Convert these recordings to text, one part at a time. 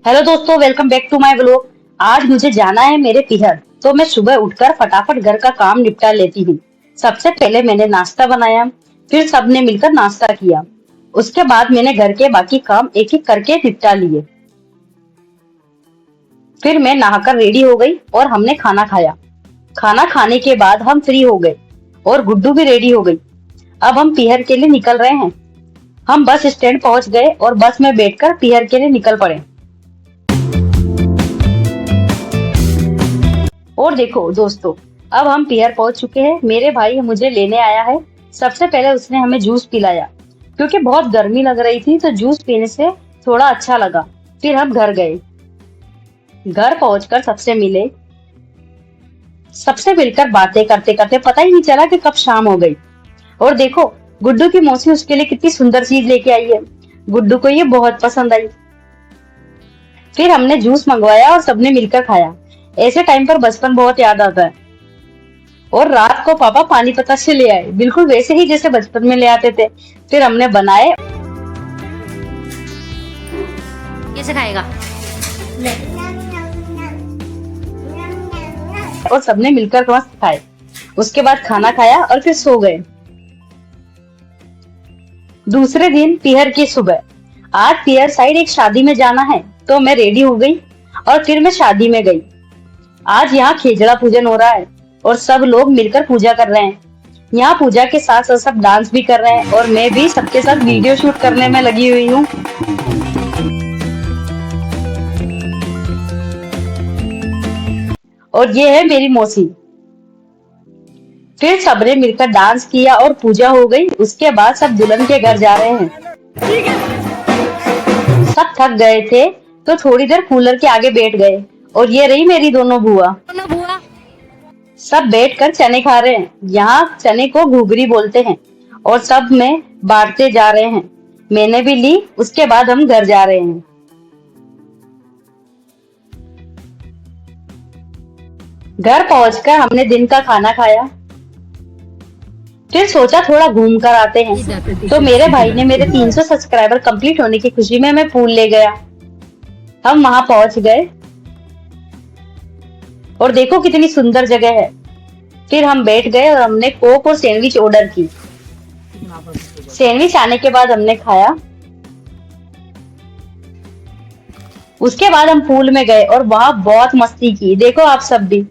Hello दोस्तों, welcome back to my vlog. आज मुझे जाना है मेरे पिहर, तो मैं सुबह उठकर फटाफट घर का काम निपटा लेती हूँ। सबसे पहले मैंने नाश्ता बनाया, फिर सबने मिलकर नाश्ता किया। उसके बाद मैंने घर के बाकी काम एक एक करके निपटा लिए। फिर मैं नहाकर रेडी हो गई और हमने खाना खाया। खाना खाने के बाद हम फ्री हो गए और गुड्डू भी रेडी हो गई। अब हम पिहर के लिए निकल रहे हैं। हम बस स्टैंड पहुंच गए और बस में बैठकर पिहर के लिए निकल पड़े। और देखो दोस्तों, अब हम पियर पहुंच चुके हैं। मेरे भाई मुझे लेने आया है। सबसे पहले उसने हमें जूस पिलाया, क्योंकि बहुत गर्मी लग रही थी तो जूस पीने से थोड़ा अच्छा लगा। फिर हम घर गए। घर पहुंचकर सबसे मिले। सबसे मिलकर बातें करते करते पता ही नहीं चला कि कब शाम हो गई। और देखो, गुड्डू की मौसी उसके लिए कितनी सुंदर चीज लेके आई है। गुड्डू को ये बहुत पसंद आई। फिर हमने जूस मंगवाया और सबने मिलकर खाया। ऐसे टाइम पर बचपन बहुत याद आता है। और रात को पापा पानी पतासे ले आए, बिल्कुल वैसे ही जैसे बचपन में ले आते थे। फिर हमने बनाए। कैसे खाएगा? और सबने मिलकर मस्त खाए। उसके बाद खाना खाया और फिर सो गए। दूसरे दिन पिहर की सुबह। आज पिहर साइड एक शादी में जाना है, तो मैं रेडी हो गई और फिर मैं शादी में गई। आज यहाँ खेजड़ा पूजन हो रहा है और सब लोग मिलकर पूजा कर रहे हैं। यहाँ पूजा के साथ साथ सब डांस भी कर रहे हैं और मैं भी सबके साथ वीडियो शूट करने में लगी हुई हूँ। और ये है मेरी मौसी। फिर सबने मिलकर डांस किया और पूजा हो गई। उसके बाद सब दुल्हन के घर जा रहे हैं। सब थक गए थे तो थोड़ी देर कूलर के आगे बैठ गए। और ये रही मेरी दोनों बुआ। सब बैठकर चने खा रहे हैं। यहाँ चने को घुघरी बोलते हैं और सब में बांटते जा रहे हैं। मैंने भी ली। उसके बाद हम घर जा रहे हैं। घर पहुंचकर हमने दिन का खाना खाया। फिर सोचा थोड़ा घूम कर आते हैं, तो मेरे भाई ने मेरे 300 सब्सक्राइबर कंप्लीट होने की खुशी में हमें पूल ले गया। हम वहां पहुंच गए और देखो कितनी सुंदर जगह है। फिर हम बैठ गए और हमने कोक और सैंडविच ऑर्डर की। सैंडविच आने के बाद हमने खाया। उसके बाद हम पूल में गए और वहां बहुत मस्ती की। देखो आप सब भी।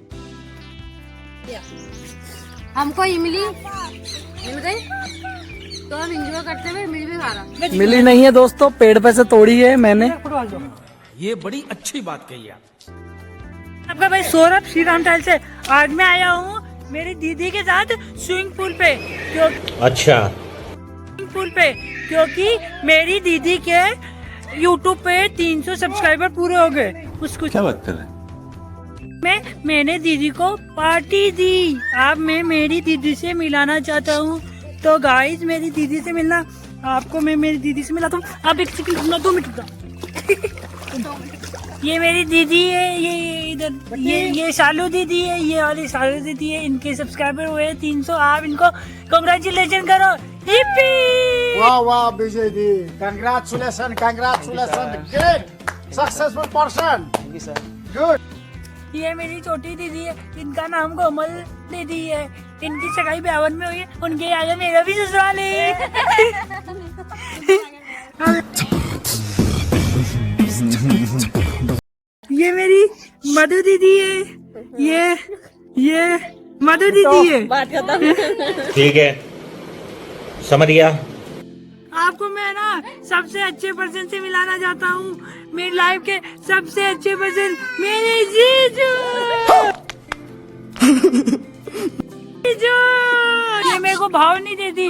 हमको इमली मिल गई तो हम एंजॉय करते हुए इमली भी खा रहा। मिली नहीं है दोस्तों, पेड़ पे से तोड़ी है मैंने। ये बड़ी अच्छी बात कही आप। आपका भाई सौरभ श्री राम टाइल से। आज मैं आया हूँ मेरी दीदी के साथ स्विमिंग पूल पे। क्योंकि मेरी दीदी के यूट्यूब पे 300 सब्सक्राइबर पूरे हो गए। उसको क्या बात कर रहे हैं? मैंने दीदी को पार्टी दी। अब मैं मेरी दीदी से मिलाना चाहता हूँ। तो गाइस, मेरी दीदी से मिलना। आपको मैं मेरी दीदी से मिलाता हूँ। आप एक सेकंड, 2 मिनट रुको। ये मेरी दीदी है। ये इधर ये शालू दीदी है। ये वाली शालू दीदी है। इनके सब्सक्राइबर हुए 300। आप इनको कांग्रेचुलेशन करो। हिप्पी! वाह वाह विजय दी, congratulation, great successful person. Thank you sir. Good. ये मेरी छोटी दीदी है। इनका नाम कोमल दीदी है। इनकी सगाई 52 में हुई है। उनके आगे मेरा भी ससुराल है। ये मेरी मधु दीदी है। ये मधु दीदी है। ठीक है, समझ गया। आपको मैं ना सबसे अच्छे पर्सन से मिलाना चाहता हूँ। मेरी लाइफ के सबसे अच्छे पर्सन मेरे जीजू। ये मेरे को भाव नहीं देती।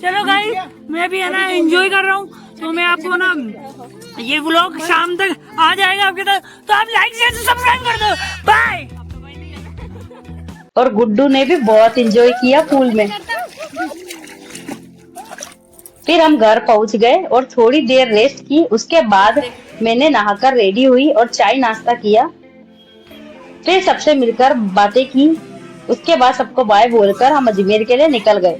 चलो गाइस, मैं भी है ना एंजॉय कर रहा हूँ। तो मैं आपको ना ये व्लॉग शाम तक आ जाएगा आपके तक। तो आप लाइक शेयर सब्सक्राइब कर दो। बाय। और गुड्डू ने भी बहुत एंजॉय किया पूल में। फिर हम घर पहुंच गए और थोड़ी देर रेस्ट की। उसके बाद मैंने नहाकर रेडी हुई और चाय नाश्ता किया। फिर सबसे मिलकर बातें की। उसके बाद सबको बाय बोलकर हम अजमेर के लिए निकल गए।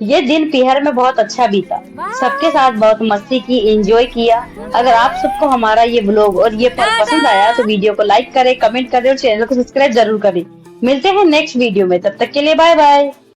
ये दिन पिहर में बहुत अच्छा बीता, सबके साथ बहुत मस्ती की, एंजॉय किया। अगर आप सबको हमारा ये व्लॉग और ये पल पसंद आया तो वीडियो को लाइक करें, कमेंट करें और चैनल को सब्सक्राइब जरूर करें। मिलते हैं नेक्स्ट वीडियो में, तब तक के लिए बाय बाय।